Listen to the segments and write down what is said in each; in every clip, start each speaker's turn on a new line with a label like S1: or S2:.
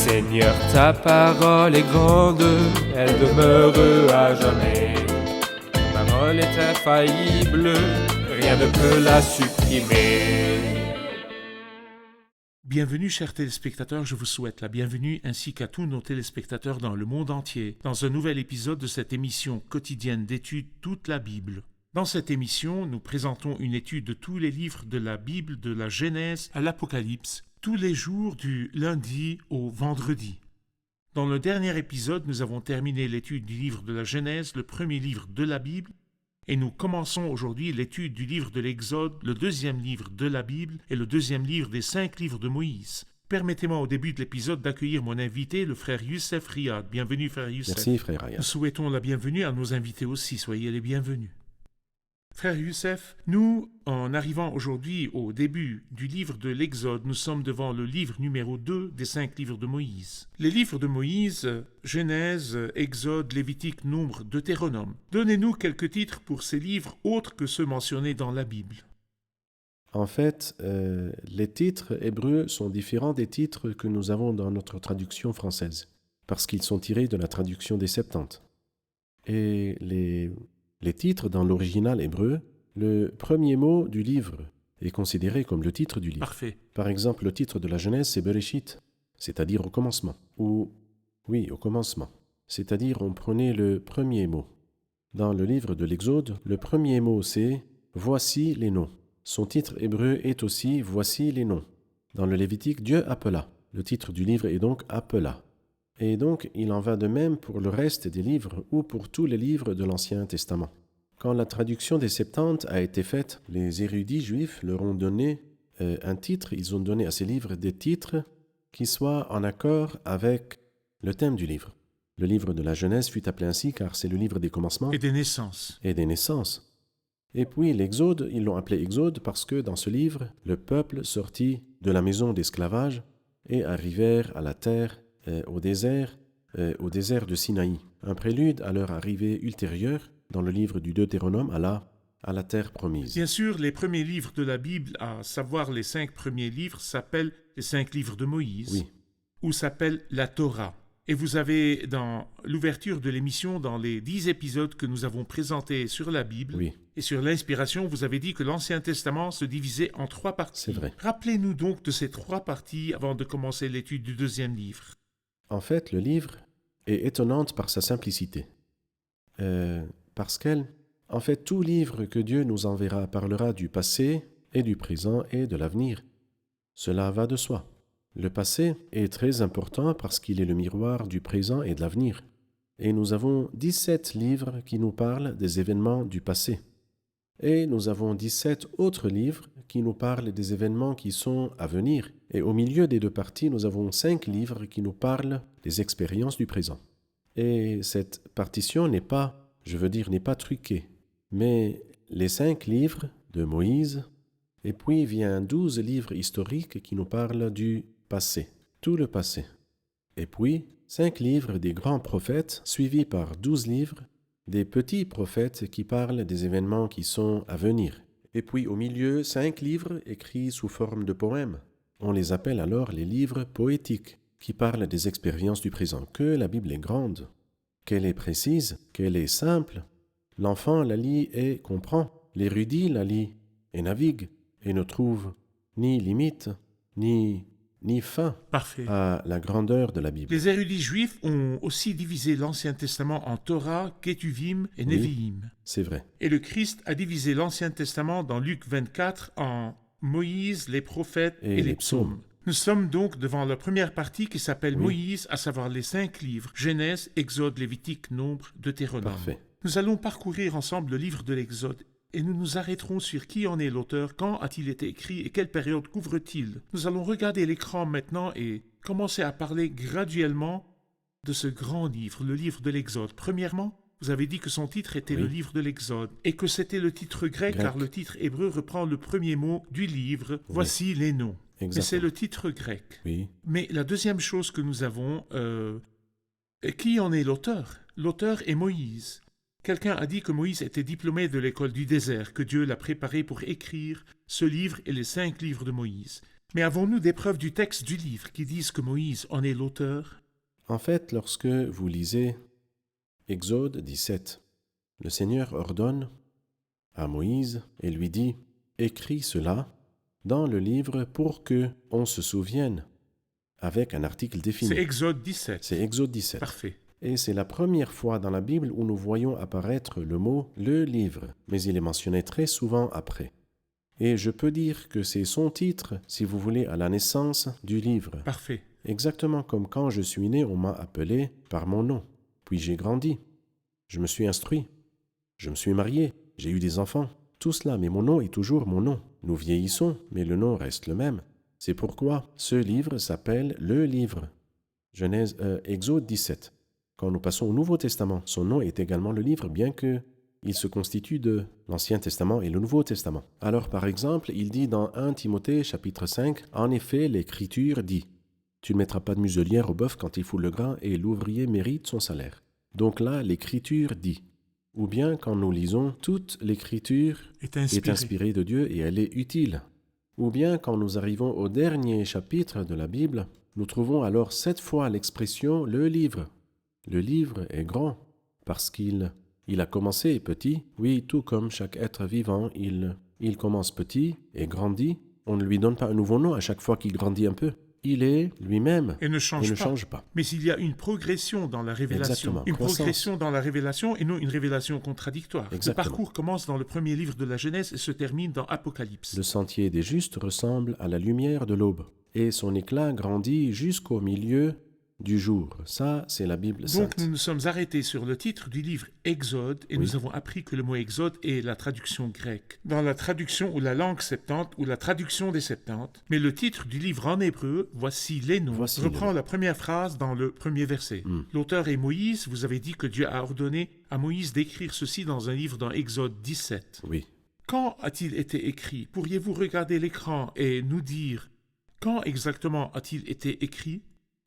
S1: Seigneur, ta parole est grande, elle demeure à jamais. Ta parole est infaillible, rien ne peut la supprimer.
S2: Bienvenue, chers téléspectateurs, je vous souhaite la bienvenue ainsi qu'à tous nos téléspectateurs dans le monde entier, dans un nouvel épisode de cette émission quotidienne d'études Toute la Bible. Dans cette émission, nous présentons une étude de tous les livres de la Bible, de la Genèse à l'Apocalypse, tous les jours du lundi au vendredi. Dans le dernier épisode, nous avons terminé l'étude du livre de la Genèse, le premier livre de la Bible, et nous commençons aujourd'hui l'étude du livre de l'Exode, le deuxième livre de la Bible et le deuxième livre des 5 livres de Moïse. Permettez-moi au début de l'épisode d'accueillir mon invité, le frère Youssef Riyad. Bienvenue, frère Youssef.
S3: Merci, frère Riyad.
S2: Nous souhaitons la bienvenue à nos invités aussi. Soyez les bienvenus. Frère Youssef, nous, en arrivant aujourd'hui au début du livre de l'Exode, nous sommes devant le livre numéro 2 des 5 livres de Moïse. Les livres de Moïse, Genèse, Exode, Lévitique, Nombre, Deutéronome. Donnez-nous quelques titres pour ces livres autres que ceux mentionnés dans la Bible.
S3: En fait, les titres hébreux sont différents des titres que nous avons dans notre traduction française, parce qu'ils sont tirés de la traduction des Septante. Et les titres dans l'original hébreu, le premier mot du livre est considéré comme le titre du livre.
S2: Parfait.
S3: Par exemple, le titre de la Genèse, c'est Bereshit, c'est-à-dire au commencement. Ou, oui, au commencement, c'est-à-dire on prenait le premier mot. Dans le livre de l'Exode, le premier mot c'est « Voici les noms ». Son titre hébreu est aussi « Voici les noms ». Dans le Lévitique, Dieu appela. Le titre du livre est donc « Appela ». Et donc, il en va de même pour le reste des livres ou pour tous les livres de l'Ancien Testament. Quand la traduction des Septante a été faite, les érudits juifs leur ont donné un titre, ils ont donné à ces livres des titres qui soient en accord avec le thème du livre. Le livre de la Genèse fut appelé ainsi car c'est le livre des commencements
S2: Et des naissances.
S3: et des naissances. Et puis l'Exode, ils l'ont appelé Exode parce que dans ce livre, le peuple sortit de la maison d'esclavage et arrivèrent à la terre au désert de Sinaï, un prélude à leur arrivée ultérieure dans le livre du Deutéronome à la terre promise.
S2: Bien sûr, les premiers livres de la Bible, à savoir les 5 premiers livres, s'appellent les 5 livres de Moïse,
S3: Oui.
S2: ou s'appellent la Torah. Et vous avez, dans l'ouverture de l'émission, dans les 10 épisodes que nous avons présentés sur la Bible,
S3: Oui.
S2: et sur l'inspiration, vous avez dit que l'Ancien Testament se divisait en 3 parties.
S3: C'est vrai.
S2: Rappelez-nous donc de ces 3 parties avant de commencer l'étude du deuxième livre.
S3: En fait, le livre est étonnante par sa simplicité. Parce en fait, tout livre que Dieu nous enverra parlera du passé et du présent et de l'avenir. Cela va de soi. Le passé est très important parce qu'il est le miroir du présent et de l'avenir. Et nous avons 17 livres qui nous parlent des événements du passé. Et nous avons 17 autres livres qui nous parlent des événements qui sont à venir. Et au milieu des 2 parties, nous avons 5 livres qui nous parlent des expériences du présent. Et cette partition n'est pas truquée. Mais les 5 livres de Moïse, et puis vient 12 livres historiques qui nous parlent du passé, tout le passé. Et puis 5 livres des grands prophètes, suivis par 12 livres des petits prophètes qui parlent des événements qui sont à venir. Et puis au milieu, 5 livres écrits sous forme de poèmes. On les appelle alors les livres poétiques, qui parlent des expériences du présent. Que la Bible est grande, qu'elle est précise, qu'elle est simple. L'enfant la lit et comprend. L'érudit la lit et navigue et ne trouve ni limite, ni fin
S2: Parfait.
S3: à la grandeur de la Bible.
S2: Les érudits juifs ont aussi divisé l'Ancien Testament en Torah, Ketuvim et Neviim.
S3: C'est vrai.
S2: Et le Christ a divisé l'Ancien Testament dans Luc 24 en Moïse, les prophètes et les psaumes. Nous sommes donc devant la première partie qui s'appelle Moïse, à savoir les 5 livres, Genèse, Exode, Lévitique, Nombre, Deutéronome.
S3: Parfait.
S2: Nous allons parcourir ensemble le livre de l'Exode et nous nous arrêterons sur qui en est l'auteur, quand a-t-il été écrit et quelle période couvre-t-il. Nous allons regarder l'écran maintenant et commencer à parler graduellement de ce grand livre, le livre de l'Exode. Premièrement, vous avez dit que son titre était le livre de l'Exode et que c'était le titre grec car le titre hébreu reprend le premier mot du livre. Voici les noms.
S3: Exactement.
S2: Mais c'est le titre grec.
S3: Oui.
S2: Mais la deuxième chose que nous avons, qui en est l'auteur? L'auteur est Moïse. Quelqu'un a dit que Moïse était diplômé de l'école du désert, que Dieu l'a préparé pour écrire ce livre et les 5 livres de Moïse. Mais avons-nous des preuves du texte du livre qui disent que Moïse en est l'auteur?
S3: En fait, lorsque vous lisez Exode 17, le Seigneur ordonne à Moïse et lui dit « Écris cela dans le livre pour que on se souvienne » avec un article défini.
S2: C'est Exode 17.
S3: C'est Exode 17.
S2: Parfait.
S3: Et c'est la première fois dans la Bible où nous voyons apparaître le mot « le livre », mais il est mentionné très souvent après. Et je peux dire que c'est son titre, si vous voulez, à la naissance du livre.
S2: Parfait.
S3: Exactement comme quand je suis né, on m'a appelé par mon nom. Puis j'ai grandi. Je me suis instruit. Je me suis marié. J'ai eu des enfants. Tout cela, mais mon nom est toujours mon nom. Nous vieillissons, mais le nom reste le même. C'est pourquoi ce livre s'appelle le livre. Exode 17. Quand nous passons au Nouveau Testament, son nom est également le livre, bien que il se constitue de l'Ancien Testament et le Nouveau Testament. Alors, par exemple, il dit dans 1 Timothée, chapitre 5, « En effet, l'Écriture dit, tu ne mettras pas de muselière au bœuf quand il foule le grain, et l'ouvrier mérite son salaire. » Donc là, l'Écriture dit. Ou bien, quand nous lisons, toute l'Écriture est inspirée de Dieu et elle est utile. Ou bien, quand nous arrivons au dernier chapitre de la Bible, nous trouvons alors 7 fois l'expression « le livre ». Le livre est grand, parce qu'il a commencé petit. Oui, tout comme chaque être vivant, il commence petit et grandit. On ne lui donne pas un nouveau nom à chaque fois qu'il grandit un peu. Il est lui-même
S2: et ne change pas. Mais il y a une progression dans la révélation.
S3: Exactement.
S2: Une progression dans la révélation et non une révélation contradictoire.
S3: Exactement.
S2: Le parcours commence dans le premier livre de la Genèse et se termine dans Apocalypse.
S3: Le sentier des justes ressemble à la lumière de l'aube, et son éclat grandit jusqu'au milieu du jour. Ça, c'est la Bible sainte.
S2: Donc nous nous sommes arrêtés sur le titre du livre Exode et nous avons appris que le mot Exode est la traduction grecque. Dans la traduction ou la langue septante ou la traduction des septante, mais le titre du livre en hébreu, voici les noms, reprend la première phrase dans le premier verset. L'auteur est Moïse. Vous avez dit que Dieu a ordonné à Moïse d'écrire ceci dans un livre dans Exode 17.
S3: Oui.
S2: Quand a-t-il été écrit? Pourriez-vous regarder l'écran et nous dire quand exactement a-t-il été écrit?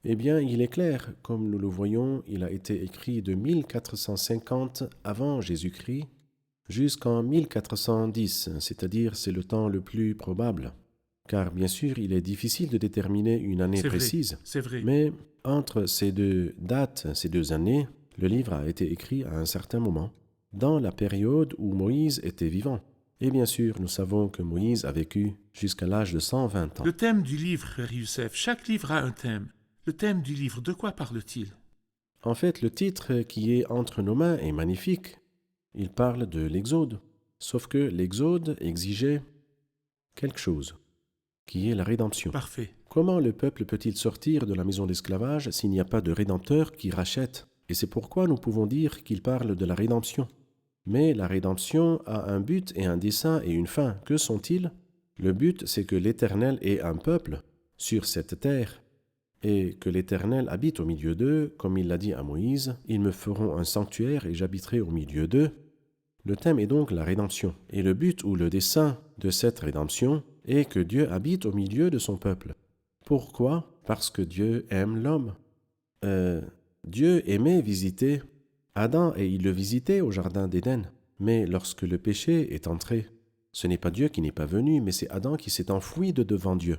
S3: Eh bien, il est clair, comme nous le voyons, il a été écrit de 1450 avant Jésus-Christ jusqu'en 1410, c'est-à-dire c'est le temps le plus probable. Car bien sûr, il est difficile de déterminer une année précise.
S2: C'est vrai.
S3: Mais entre ces deux dates, ces 2 années, le livre a été écrit à un certain moment, dans la période où Moïse était vivant. Et bien sûr, nous savons que Moïse a vécu jusqu'à l'âge de 120 ans.
S2: Le thème du livre, Frère Youssef, chaque livre a un thème. Le thème du livre, de quoi parle-t-il?
S3: En fait, le titre qui est entre nos mains est magnifique. Il parle de l'Exode. Sauf que l'Exode exigeait quelque chose, qui est la rédemption.
S2: Parfait.
S3: Comment le peuple peut-il sortir de la maison d'esclavage s'il n'y a pas de rédempteur qui rachète? Et c'est pourquoi nous pouvons dire qu'il parle de la rédemption. Mais la rédemption a un but et un dessein et une fin. Que sont-ils? Le but, c'est que l'Éternel ait un peuple sur cette terre, et que l'Éternel habite au milieu d'eux, comme il l'a dit à Moïse, « Ils me feront un sanctuaire et j'habiterai au milieu d'eux ». Le thème est donc la rédemption. Et le but ou le dessein de cette rédemption est que Dieu habite au milieu de son peuple. Pourquoi? Parce que Dieu aime l'homme. Dieu aimait visiter Adam et il le visitait au jardin d'Éden. Mais lorsque le péché est entré, ce n'est pas Dieu qui n'est pas venu, mais c'est Adam qui s'est enfoui de devant Dieu.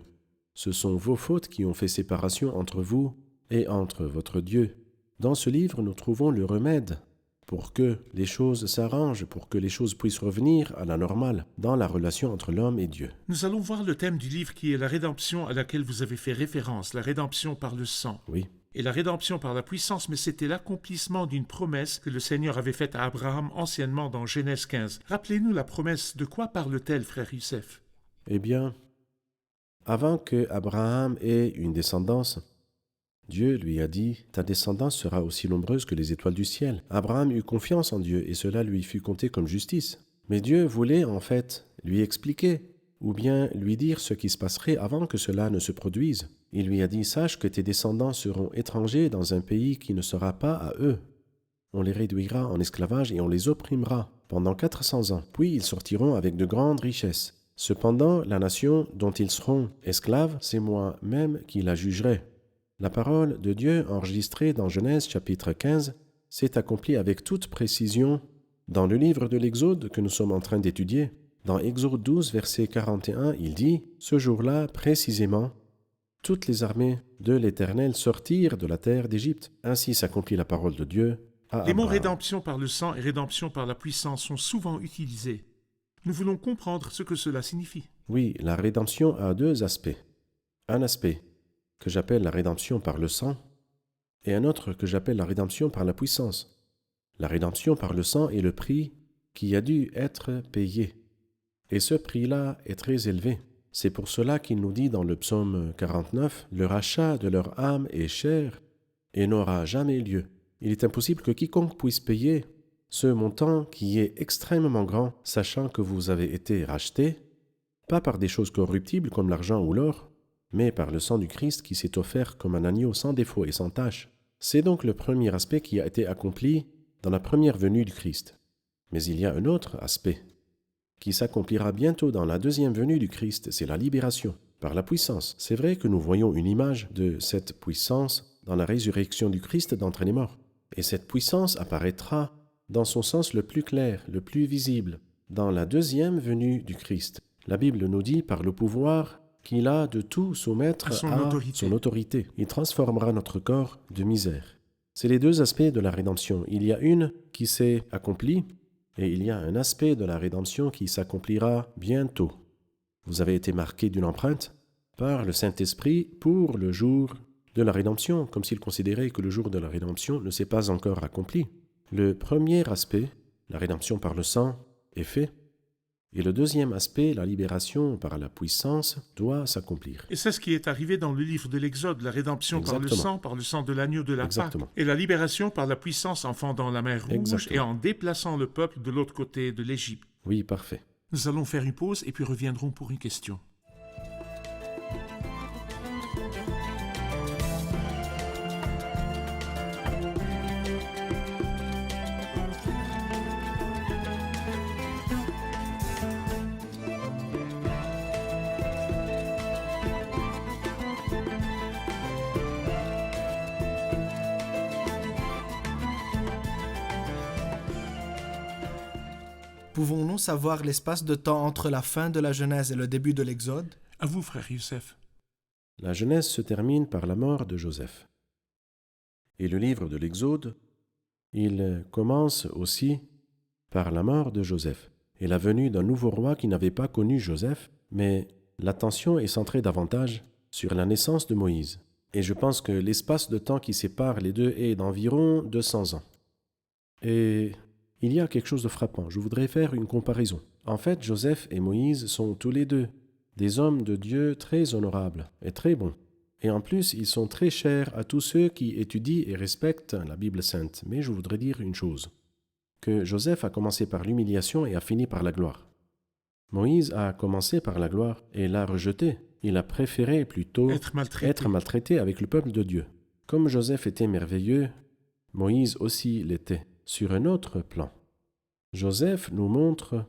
S3: Ce sont vos fautes qui ont fait séparation entre vous et entre votre Dieu. Dans ce livre, nous trouvons le remède pour que les choses s'arrangent, pour que les choses puissent revenir à la normale dans la relation entre l'homme et Dieu.
S2: Nous allons voir le thème du livre qui est la rédemption à laquelle vous avez fait référence, la rédemption par le sang.
S3: Oui.
S2: Et la rédemption par la puissance, mais c'était l'accomplissement d'une promesse que le Seigneur avait faite à Abraham anciennement dans Genèse 15. Rappelez-nous la promesse, de quoi parle-t-elle, frère Youssef?
S3: Eh bien, avant que Abraham ait une descendance, Dieu lui a dit « Ta descendance sera aussi nombreuse que les étoiles du ciel ». Abraham eut confiance en Dieu et cela lui fut compté comme justice. Mais Dieu voulait en fait lui expliquer ou bien lui dire ce qui se passerait avant que cela ne se produise. Il lui a dit « Sache que tes descendants seront étrangers dans un pays qui ne sera pas à eux. On les réduira en esclavage et on les opprimera pendant 400 ans. Puis ils sortiront avec de grandes richesses. Cependant, la nation dont ils seront esclaves, c'est moi-même qui la jugerai. » La parole de Dieu enregistrée dans Genèse chapitre 15 s'est accomplie avec toute précision dans le livre de l'Exode que nous sommes en train d'étudier. Dans Exode 12, verset 41, il dit « Ce jour-là, précisément, toutes les armées de l'Éternel sortirent de la terre d'Égypte. Ainsi s'accomplit la parole de Dieu à
S2: Les mots
S3: Abraham.
S2: rédemption par le sang et rédemption par la puissance sont souvent utilisés. Nous voulons comprendre ce que cela signifie.
S3: Oui, la rédemption a deux aspects. Un aspect que j'appelle la rédemption par le sang et un autre que j'appelle la rédemption par la puissance. La rédemption par le sang est le prix qui a dû être payé. Et ce prix-là est très élevé. C'est pour cela qu'il nous dit dans le psaume 49, « Le rachat de leur âme est cher et n'aura jamais lieu. » Il est impossible que quiconque puisse payer ce montant qui est extrêmement grand, sachant que vous avez été rachetés, pas par des choses corruptibles comme l'argent ou l'or, mais par le sang du Christ qui s'est offert comme un agneau sans défaut et sans tache. C'est donc le premier aspect qui a été accompli dans la première venue du Christ. Mais il y a un autre aspect qui s'accomplira bientôt dans la deuxième venue du Christ, c'est la libération par la puissance. C'est vrai que nous voyons une image de cette puissance dans la résurrection du Christ d'entre les morts. Et cette puissance apparaîtra dans son sens le plus clair, le plus visible, dans la deuxième venue du Christ. La Bible nous dit par le pouvoir qu'il a de tout soumettre à son autorité. Il transformera notre corps de misère. C'est les deux aspects de la rédemption. Il y a une qui s'est accomplie et il y a un aspect de la rédemption qui s'accomplira bientôt. Vous avez été marqué d'une empreinte par le Saint-Esprit pour le jour de la rédemption, comme s'il considérait que le jour de la rédemption ne s'est pas encore accompli. Le premier aspect, la rédemption par le sang, est fait. Et le deuxième aspect, la libération par la puissance, doit s'accomplir.
S2: Et c'est ce qui est arrivé dans le livre de l'Exode, la rédemption par le sang de l'agneau de la Pâque, et la libération par la puissance en fendant la mer Rouge et en déplaçant le peuple de l'autre côté de l'Égypte.
S3: Oui, parfait.
S2: Nous allons faire une pause et puis reviendrons pour une question.
S4: Pouvons-nous savoir l'espace de temps entre la fin de la Genèse et le début de l'Exode?
S2: À vous, frère Youssef.
S3: La Genèse se termine par la mort de Joseph. Et le livre de l'Exode, il commence aussi par la mort de Joseph et la venue d'un nouveau roi qui n'avait pas connu Joseph, mais l'attention est centrée davantage sur la naissance de Moïse. Et je pense que l'espace de temps qui sépare les deux est d'environ 200 ans. Et il y a quelque chose de frappant. Je voudrais faire une comparaison. En fait, Joseph et Moïse sont tous les deux des hommes de Dieu très honorables et très bons. Et en plus, ils sont très chers à tous ceux qui étudient et respectent la Bible sainte. Mais je voudrais dire une chose, que Joseph a commencé par l'humiliation et a fini par la gloire. Moïse a commencé par la gloire et l'a rejeté. Il a préféré plutôt être maltraité avec le peuple de Dieu. Comme Joseph était merveilleux, Moïse aussi l'était. Sur un autre plan, Joseph nous montre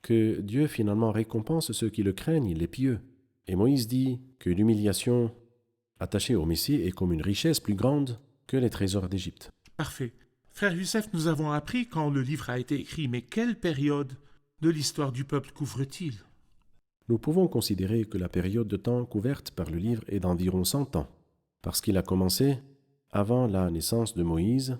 S3: que Dieu finalement récompense ceux qui le craignent, les pieux. Et Moïse dit que l'humiliation attachée au Messie est comme une richesse plus grande que les trésors d'Égypte.
S2: Parfait. Frère Youssef, nous avons appris quand le livre a été écrit, mais quelle période de l'histoire du peuple couvre-t-il?
S3: Nous pouvons considérer que la période de temps couverte par le livre est d'environ 100 ans, parce qu'il a commencé avant la naissance de Moïse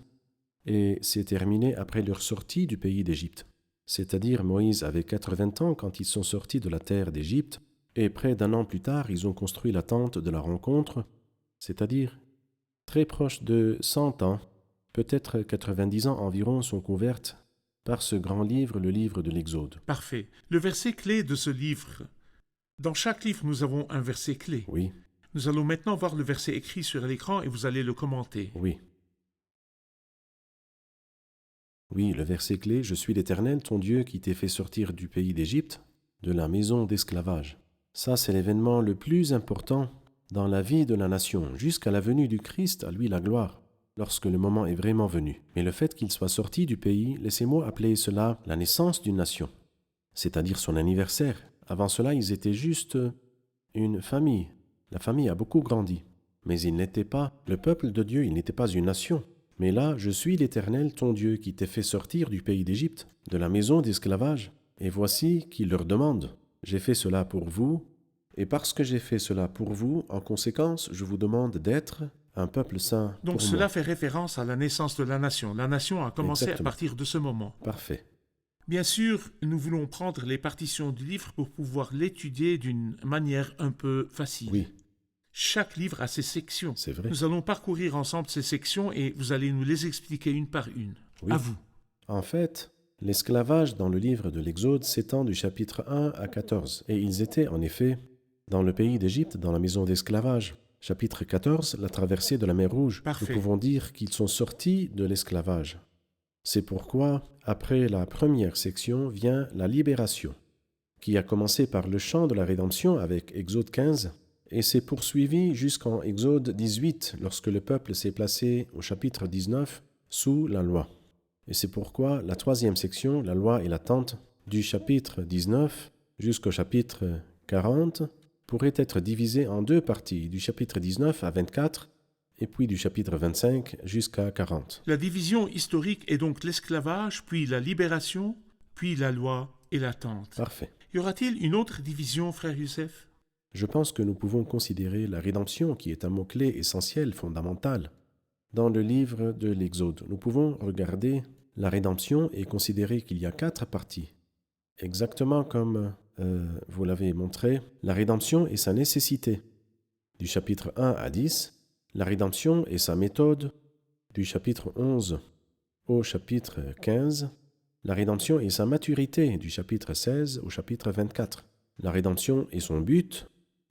S3: et s'est terminé après leur sortie du pays d'Égypte. C'est-à-dire Moïse avait 80 ans quand ils sont sortis de la terre d'Égypte, et près d'un an plus tard, ils ont construit la tente de la rencontre, c'est-à-dire très proche de 100 ans, peut-être 90 ans environ, sont couvertes par ce grand livre, le livre de l'Exode.
S2: Parfait. Le verset clé de ce livre. Dans chaque livre, nous avons un verset clé.
S3: Oui.
S2: Nous allons maintenant voir le verset écrit sur l'écran et vous allez le commenter.
S3: Oui. Oui, le verset clé, « Je suis l'Éternel, ton Dieu, qui t'ai fait sortir du pays d'Égypte, de la maison d'esclavage. » Ça, c'est l'événement le plus important dans la vie de la nation, jusqu'à la venue du Christ, à lui la gloire, lorsque le moment est vraiment venu. Mais le fait qu'il soit sorti du pays, laissez-moi appeler cela la naissance d'une nation, c'est-à-dire son anniversaire. Avant cela, ils étaient juste une famille. La famille a beaucoup grandi, mais ils n'étaient pas le peuple de Dieu, ils n'étaient pas une nation. Mais là, je suis l'Éternel, ton Dieu, qui t'ai fait sortir du pays d'Égypte, de la maison d'esclavage. Et voici qu'il leur demande, « J'ai fait cela pour vous, et parce que j'ai fait cela pour vous, en conséquence, je vous demande d'être un peuple saint
S2: Donc
S3: pour
S2: cela
S3: moi.
S2: fait référence à la naissance de la nation. La nation a commencé
S3: Exactement.
S2: à partir de ce moment.
S3: Parfait.
S2: Bien sûr, nous voulons prendre les partitions du livre pour pouvoir l'étudier d'une manière un peu facile.
S3: Oui,
S2: Chaque livre a ses sections.
S3: c'est vrai.
S2: Nous allons parcourir ensemble ces sections et vous allez nous les expliquer une par une.
S3: Oui.
S2: À vous.
S3: En fait, l'esclavage dans le livre de l'Exode s'étend du chapitre 1 à 14. Et ils étaient, en effet, dans le pays d'Égypte, dans la maison d'esclavage. Chapitre 14, la traversée de la mer Rouge.
S2: Parfait.
S3: Nous pouvons dire qu'ils sont sortis de l'esclavage. C'est pourquoi, après la première section, vient la libération, qui a commencé par le chant de la rédemption avec Exode 15, et s'est poursuivi jusqu'en Exode 18, lorsque le peuple s'est placé au chapitre 19 sous la loi. Et c'est pourquoi la troisième section, la loi et l'attente, du chapitre 19 jusqu'au chapitre 40, pourrait être divisée en deux parties, du chapitre 19 à 24, et puis du chapitre 25 jusqu'à 40.
S2: La division historique est donc l'esclavage, puis la libération, puis la loi et l'attente.
S3: Parfait.
S2: Y aura-t-il une autre division, frère Youssef?
S3: Je pense que nous pouvons considérer la rédemption qui est un mot-clé essentiel, fondamental. Dans le livre de l'Exode, nous pouvons regarder la rédemption et considérer qu'il y a 4 parties. Exactement comme vous l'avez montré, la rédemption et sa nécessité. Du chapitre 1 à 10, la rédemption et sa méthode. Du chapitre 11 au chapitre 15, la rédemption et sa maturité. Du chapitre 16 au chapitre 24. La rédemption et son but,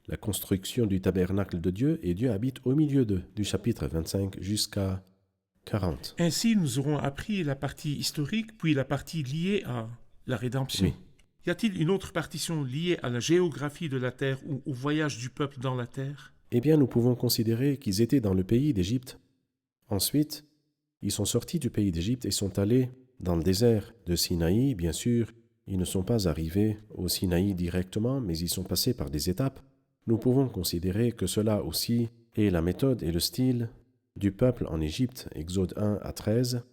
S3: la construction du tabernacle de Dieu, et Dieu habite au milieu d'eux, du chapitre 25 jusqu'à 40.
S2: Ainsi, nous aurons appris la partie historique, puis la partie liée à la rédemption.
S3: Oui.
S2: Y a-t-il une autre partition liée à la géographie de la terre ou au voyage du peuple dans la terre?
S3: Eh bien, nous pouvons considérer qu'ils étaient dans le pays d'Égypte. Ensuite, ils sont sortis du pays d'Égypte et sont allés dans le désert de Sinaï. Bien sûr, ils ne sont pas arrivés au Sinaï directement, mais ils sont passés par des étapes. Nous pouvons considérer que cela aussi est la méthode et le style du peuple en Égypte, Exode 1 à 13.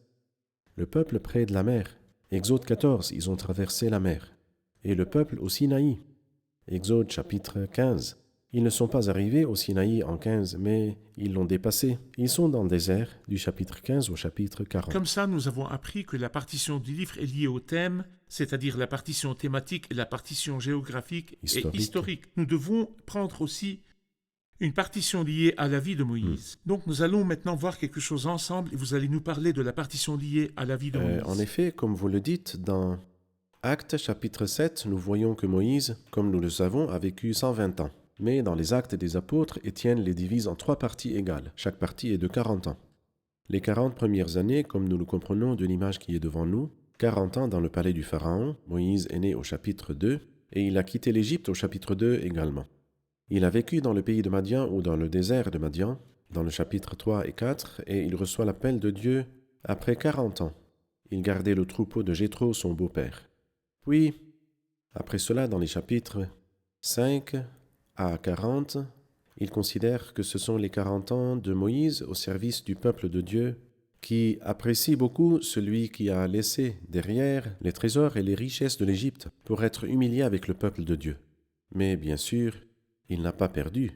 S3: Le peuple près de la mer, Exode 14, ils ont traversé la mer. Et le peuple au Sinaï, Exode chapitre 15. Ils ne sont pas arrivés au Sinaï en 15, mais ils l'ont dépassé. Ils sont dans le désert du chapitre 15 au chapitre 40.
S2: Comme ça, nous avons appris que la partition du livre est liée au thème, c'est-à-dire la partition thématique et la partition géographique et historique. Nous devons prendre aussi une partition liée à la vie de Moïse. Donc nous allons maintenant voir quelque chose ensemble et vous allez nous parler de la partition liée à la vie de Moïse.
S3: En effet, comme vous le dites, dans Actes chapitre 7, nous voyons que Moïse, comme nous le savons, a vécu 120 ans. Mais dans les Actes des Apôtres, Étienne les divise en 3 parties égales. Chaque partie est de 40 ans. Les 40 premières années, comme nous le comprenons de l'image qui est devant nous, 40 ans dans le palais du Pharaon, Moïse est né au chapitre 2, et il a quitté l'Égypte au chapitre 2 également. Il a vécu dans le pays de Madian ou dans le désert de Madian, dans le chapitre 3 et 4, et il reçoit l'appel de Dieu après 40 ans. Il gardait le troupeau de Jéthro, son beau-père. Puis, après cela, dans les chapitres 5 à 40, il considère que ce sont les 40 ans de Moïse au service du peuple de Dieu, qui apprécie beaucoup celui qui a laissé derrière les trésors et les richesses de l'Égypte pour être humilié avec le peuple de Dieu. Mais bien sûr, il n'a pas perdu.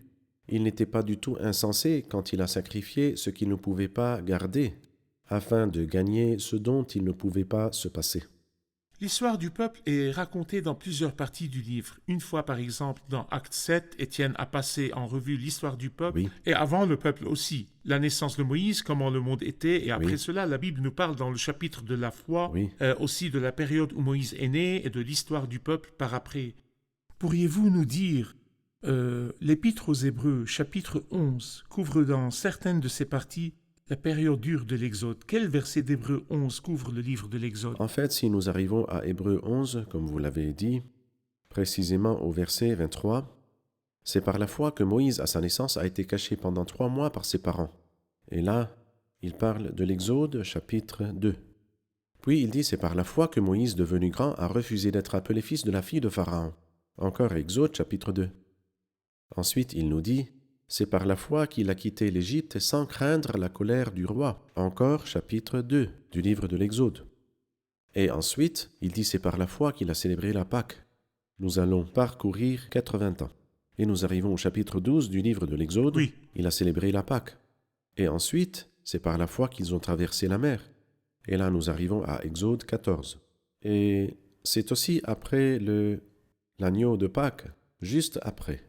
S3: Il n'était pas du tout insensé quand il a sacrifié ce qu'il ne pouvait pas garder, afin de gagner ce dont il ne pouvait pas se passer.
S2: L'histoire du peuple est racontée dans plusieurs parties du livre. Une fois, par exemple, dans Acte 7, Étienne a passé en revue l'histoire du peuple,
S3: Oui.
S2: et avant le peuple aussi. La naissance de Moïse, comment le monde était, et après
S3: Oui.
S2: cela, la Bible nous parle dans le chapitre de la foi,
S3: Oui.
S2: aussi de la période où Moïse est né, et de l'histoire du peuple par après. Pourriez-vous nous dire, l'Épître aux Hébreux, chapitre 11, couvre dans certaines de ces parties la période dure de l'Exode. Quel verset d'Hébreux 11 couvre le livre de l'Exode?
S3: En fait, si nous arrivons à Hébreux 11, comme vous l'avez dit, précisément au verset 23, c'est par la foi que Moïse, à sa naissance, a été caché pendant 3 mois par ses parents. Et là, il parle de l'Exode, chapitre 2. Puis il dit, c'est par la foi que Moïse, devenu grand, a refusé d'être appelé fils de la fille de Pharaon. Encore Exode, chapitre 2. Ensuite, il nous dit, c'est par la foi qu'il a quitté l'Égypte sans craindre la colère du roi. Encore chapitre 2 du livre de l'Exode. Et ensuite, il dit c'est par la foi qu'il a célébré la Pâque. Nous allons parcourir 80 ans. Et nous arrivons au chapitre 12 du livre de l'Exode.
S2: Oui.
S3: Il a célébré la Pâque. Et ensuite, c'est par la foi qu'ils ont traversé la mer. Et là, nous arrivons à Exode 14. Et c'est aussi après l'agneau de Pâques, juste après.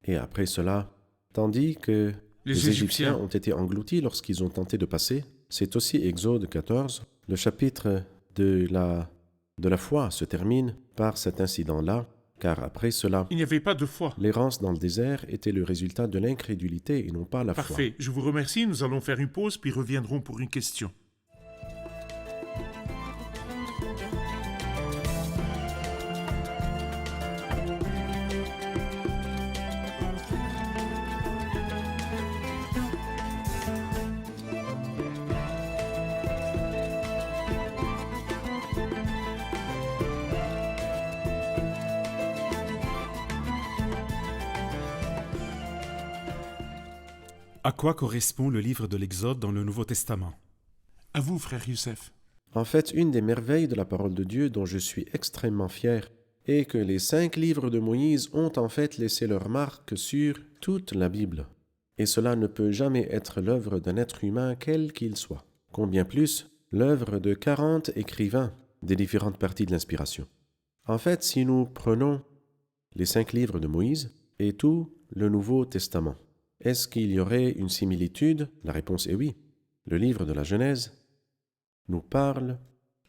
S3: Et après cela, tandis que les Égyptiens ont été engloutis lorsqu'ils ont tenté de passer, c'est aussi Exode 14. Le chapitre de la foi se termine par cet incident-là, car après cela,
S2: Il n'y avait pas de foi.
S3: l'errance dans le désert était le résultat de l'incrédulité et non pas la foi.
S2: Parfait. Je vous remercie. Nous allons faire une pause, puis reviendrons pour une question.
S5: À quoi correspond le livre de l'Exode dans le Nouveau Testament?
S2: À vous, frère Youssef.
S3: En fait, une des merveilles de la parole de Dieu dont je suis extrêmement fier est que les 5 livres de Moïse ont en fait laissé leur marque sur toute la Bible. Et cela ne peut jamais être l'œuvre d'un être humain quel qu'il soit. Combien plus, l'œuvre de 40 écrivains des différentes parties de l'inspiration. En fait, si nous prenons les 5 livres de Moïse et tout le Nouveau Testament, est-ce qu'il y aurait une similitude? La réponse est oui. Le livre de la Genèse nous parle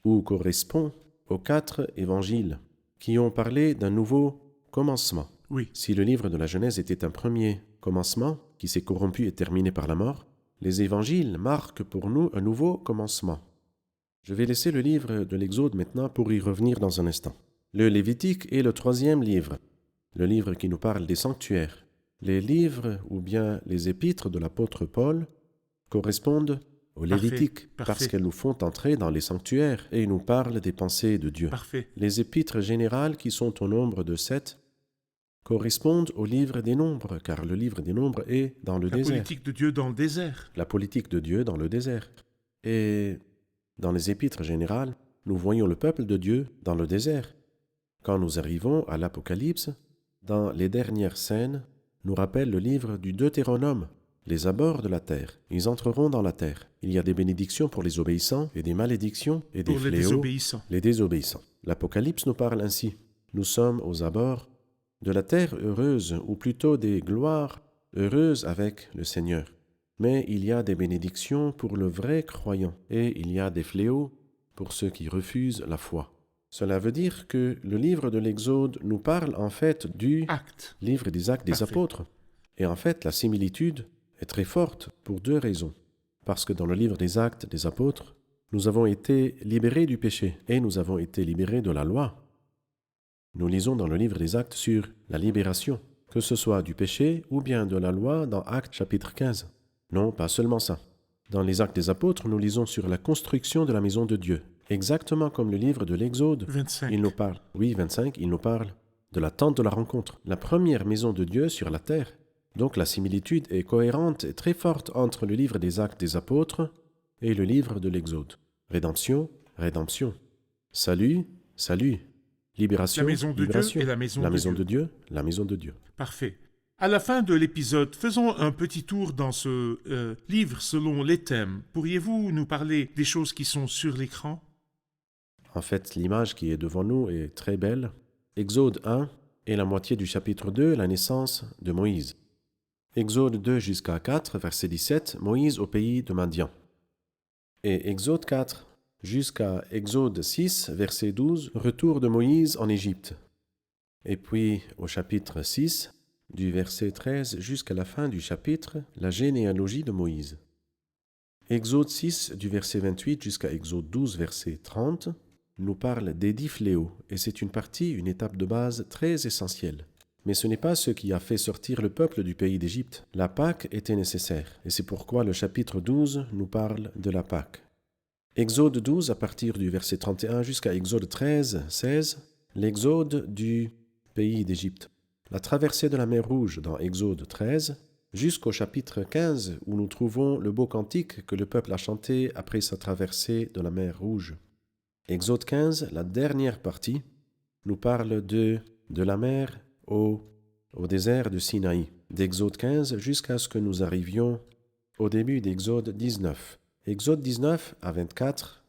S3: ou correspond aux 4 évangiles qui ont parlé d'un nouveau commencement.
S2: Oui.
S3: Si le livre de la Genèse était un premier commencement qui s'est corrompu et terminé par la mort, les évangiles marquent pour nous un nouveau commencement. Je vais laisser le livre de l'Exode maintenant pour y revenir dans un instant. Le Lévitique est le 3e livre, le livre qui nous parle des sanctuaires. Les livres ou bien les épîtres de l'apôtre Paul correspondent au Lévitique parce qu'elles nous font entrer dans les sanctuaires et nous parlent des pensées de Dieu.
S2: Parfait.
S3: Les épîtres générales qui sont au nombre de 7 correspondent au livre des Nombres, car le livre des Nombres est dans le
S2: La
S3: désert.
S2: politique de Dieu dans le désert.
S3: La politique de Dieu dans le désert. Et dans les épîtres générales, nous voyons le peuple de Dieu dans le désert. Quand nous arrivons à l'Apocalypse, dans les dernières scènes, nous rappelle le livre du Deutéronome, les abords de la terre. Ils entreront dans la terre. Il y a des bénédictions pour les obéissants et des malédictions et des
S2: Pour les
S3: fléaux,
S2: désobéissants.
S3: les désobéissants. L'Apocalypse nous parle ainsi. Nous sommes aux abords de la terre heureuse, ou plutôt des gloires heureuses avec le Seigneur. Mais il y a des bénédictions pour le vrai croyant, et il y a des fléaux pour ceux qui refusent la foi. Cela veut dire que le livre de l'Exode nous parle en fait du
S2: Acte.
S3: livre des Actes des
S2: Parfait.
S3: Apôtres. Et en fait, la similitude est très forte pour 2 raisons. Parce que dans le livre des Actes des Apôtres, nous avons été libérés du péché et nous avons été libérés de la loi. Nous lisons dans le livre des Actes sur la libération, que ce soit du péché ou bien de la loi dans Actes chapitre 15. Non, pas seulement ça. Dans les Actes des Apôtres, nous lisons sur la construction de la maison de Dieu. Exactement comme le livre de l'Exode.
S2: 25.
S3: Il nous parle, oui, 25, il nous parle de la tente de la rencontre, la première maison de Dieu sur la terre. Donc la similitude est cohérente et très forte entre le livre des Actes des Apôtres et le livre de l'Exode. Rédemption, rédemption. Salut, salut. Libération,
S2: La maison de
S3: libération.
S2: Dieu et la maison
S3: La
S2: de
S3: maison
S2: Dieu.
S3: de Dieu, la maison de Dieu.
S2: Parfait. À la fin de l'épisode, faisons un petit tour dans ce livre selon les thèmes. Pourriez-vous nous parler des choses qui sont sur l'écran?
S3: En fait, l'image qui est devant nous est très belle. Exode 1 et la moitié du chapitre 2, la naissance de Moïse. Exode 2 jusqu'à 4, verset 17, Moïse au pays de Madian. Et Exode 4 jusqu'à Exode 6, verset 12, retour de Moïse en Égypte. Et puis au chapitre 6, du verset 13 jusqu'à la fin du chapitre, la généalogie de Moïse. Exode 6, du verset 28 jusqu'à Exode 12, verset 30, nous parle des 10 fléaux, et c'est une partie, une étape de base très essentielle. Mais ce n'est pas ce qui a fait sortir le peuple du pays d'Égypte. La Pâque était nécessaire, et c'est pourquoi le chapitre 12 nous parle de la Pâque. Exode 12, à partir du verset 31 jusqu'à Exode 13, 16, l'exode du pays d'Égypte. La traversée de la mer Rouge dans Exode 13, jusqu'au chapitre 15, où nous trouvons le beau cantique que le peuple a chanté après sa traversée de la mer Rouge. Exode 15, la dernière partie, nous parle de la mer au désert de Sinaï, d'Exode 15 jusqu'à ce que nous arrivions au début d'Exode 19. Exode 19 à 24,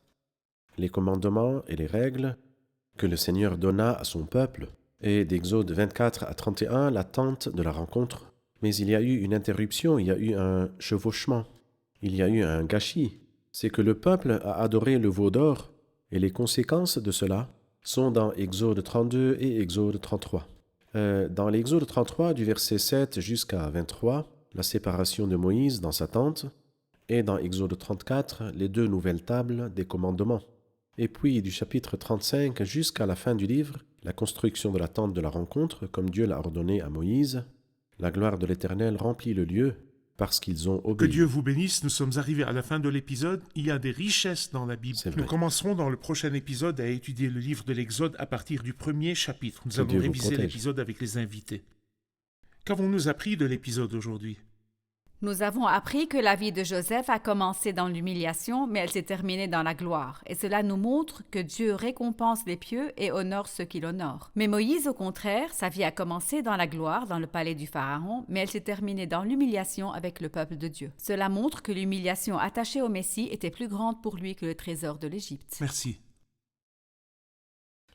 S3: les commandements et les règles que le Seigneur donna à son peuple, et d'Exode 24 à 31, l'attente de la rencontre. Mais il y a eu une interruption, il y a eu un chevauchement, il y a eu un gâchis. C'est que le peuple a adoré le veau d'or, et les conséquences de cela sont dans Exode 32 et Exode 33. Dans l'Exode 33, du verset 7 jusqu'à 23, la séparation de Moïse dans sa tente, et dans Exode 34, les 2 nouvelles tables des commandements. Et puis du chapitre 35 jusqu'à la fin du livre, la construction de la tente de la rencontre, comme Dieu l'a ordonné à Moïse. La gloire de l'Éternel remplit le lieu parce qu'ils ont
S2: Que
S3: obéi.
S2: Dieu vous bénisse, nous sommes arrivés à la fin de l'épisode. Il y a des richesses dans la Bible.
S3: C'est vrai.
S2: Nous commencerons dans le prochain épisode à étudier le livre de l'Exode à partir du premier chapitre. Nous
S3: Que
S2: allons
S3: Dieu vous
S2: réviser
S3: protège.
S2: l'épisode avec les invités. Qu'avons-nous appris de l'épisode aujourd'hui?
S6: Nous avons appris que la vie de Joseph a commencé dans l'humiliation, mais elle s'est terminée dans la gloire. Et cela nous montre que Dieu récompense les pieux et honore ceux qui l'honorent. Mais Moïse, au contraire, sa vie a commencé dans la gloire, dans le palais du Pharaon, mais elle s'est terminée dans l'humiliation avec le peuple de Dieu. Cela montre que l'humiliation attachée au Messie était plus grande pour lui que le trésor de l'Égypte.
S2: Merci.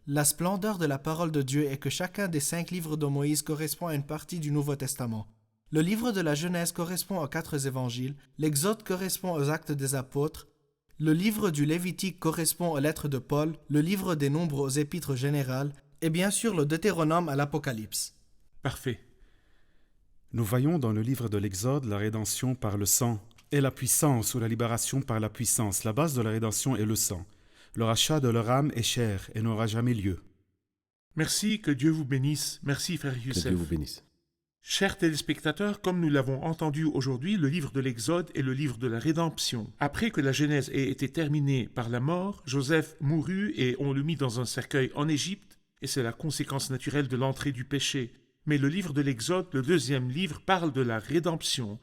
S4: La splendeur de la parole de Dieu est que chacun des 5 livres de Moïse correspond à une partie du Nouveau Testament. Le livre de la Genèse correspond aux 4 évangiles, l'Exode correspond aux actes des apôtres, le livre du Lévitique correspond aux lettres de Paul, le livre des Nombres aux épîtres générales, et bien sûr le Deutéronome à l'Apocalypse.
S2: Parfait.
S5: Nous voyons dans le livre de l'Exode la rédemption par le sang et la puissance ou la libération par la puissance. La base de la rédemption est le sang. Le rachat de leur âme est cher et n'aura jamais lieu.
S2: Merci, que Dieu vous bénisse. Merci, frère
S3: Que
S2: Youssef.
S3: Dieu vous bénisse.
S2: Chers téléspectateurs, comme nous l'avons entendu aujourd'hui, le livre de l'Exode est le livre de la rédemption. Après que la Genèse ait été terminée par la mort, Joseph mourut et on le mit dans un cercueil en Égypte, et c'est la conséquence naturelle de l'entrée du péché. Mais le livre de l'Exode, le 2e livre, parle de la rédemption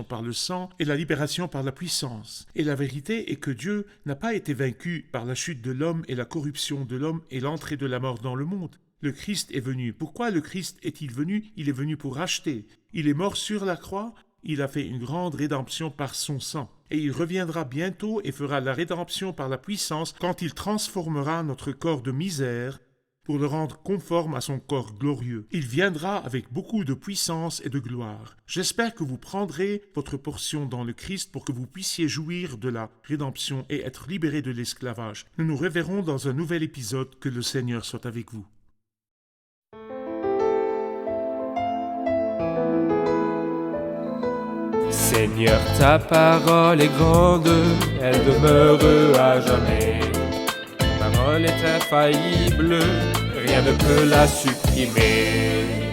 S2: par le sang et la libération par la puissance. Et la vérité est que Dieu n'a pas été vaincu par la chute de l'homme et la corruption de l'homme et l'entrée de la mort dans le monde. Le Christ est venu. Pourquoi le Christ est-il venu? Il est venu pour racheter. Il est mort sur la croix. Il a fait une grande rédemption par son sang. Et il reviendra bientôt et fera la rédemption par la puissance quand il transformera notre corps de misère pour le rendre conforme à son corps glorieux. Il viendra avec beaucoup de puissance et de gloire. J'espère que vous prendrez votre portion dans le Christ pour que vous puissiez jouir de la rédemption et être libérés de l'esclavage. Nous nous reverrons dans un nouvel épisode. Que le Seigneur soit avec vous.
S1: Seigneur, ta parole est grande, elle demeure à jamais. Ta parole est infaillible, rien ne peut la supprimer.